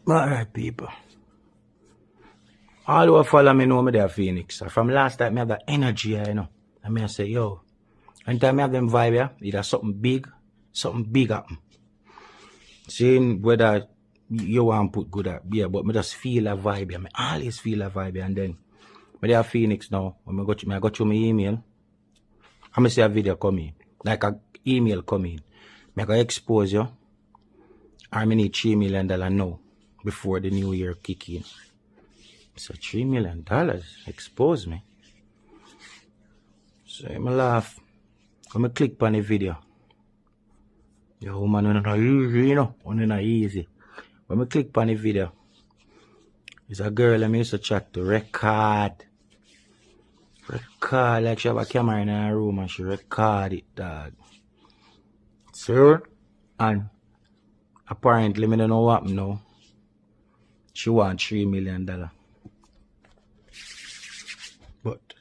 Alright, people. All who follow me know me there, Phoenix. From last time, I have that energy, you know. And I say, yo, anytime I have them vibe, yeah, either something big happen. Saying whether you want to put good at, yeah, but I just feel a vibe, yeah. I always feel a vibe, yeah. And then, I there Phoenix now. When I got you my email, I'm see a video coming, like a email coming. I go expose you. I need $3 million now before the new year kick in. So $3 million expose me. So I laugh. When I click on the video. Yo man, it's not easy, you know. It's not easy. When I click on the video, it's a girl I used to chat to record like she have a camera in her room and she record it, dog. So, and apparently I don't know what happened now. She want $3 million. But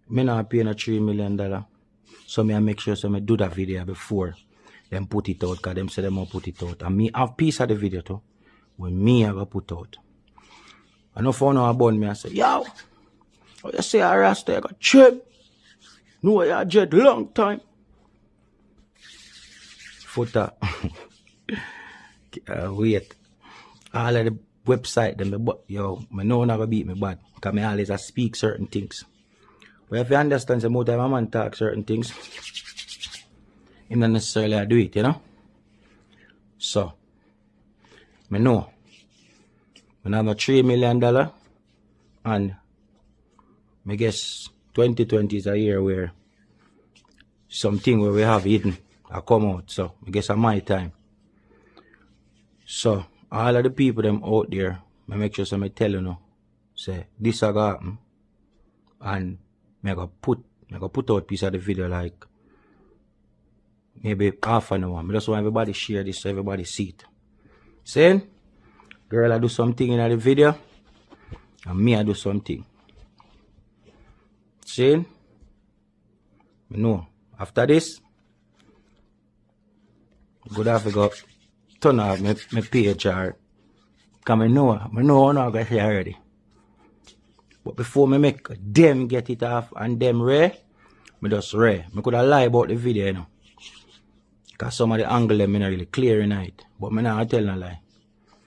me not paying a $3 million. So I make sure I do that video before them put it out, because them say them will put it out. And me have piece of the video too. When me I go put out. I know for now about me, I say, yo, oh, you say I rasta, I got trip. No, I jet long time. Footer. Wait. All of the website them, but yo, I know never beat me bad. Because I always speak certain things. But if you understand the more time a man talk certain things, he not necessarily do it, you know? So, I know. I have a $3 million and I guess 2020 is a year where something where we have hidden I come out. So I guess it's my time. So all of the people them out there, I make sure I tell you now, say this a go happen, and I go put out piece of the video like maybe half an hour. I just want everybody share this so everybody see it. Saying girl I do something in the video and me I do something. Saying no. After this, good have to go turn off my page or because I know I'm not going to say already. But before I make them get it off and them rare, I just rare. I could have lie about the video, you know. Because some of the angle them not really clear in it. But I not tell no lie.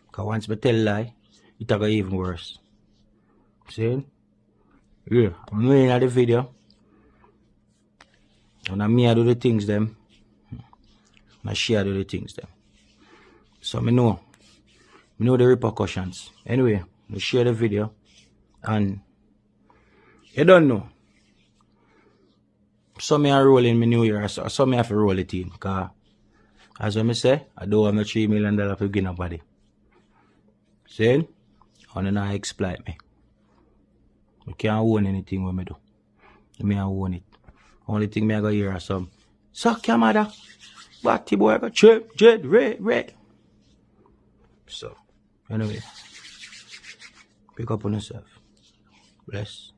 Because once I tell lie, it will go even worse. See? Yeah, I'm looking at the video. And me I do the things them. And she do the things them. So I know the repercussions. Anyway, we share the video. And you don't know. Some me are rolling my new year, so me have to roll it in. Because as I say, I don't have no $3 million to begin nobody. See? And not exploit me. I can't own anything when I do. I own it. Only thing I go hear is some suck your mother. Batty boy got chip, jet, red. So, anyway. Pick up on yourself. Bless.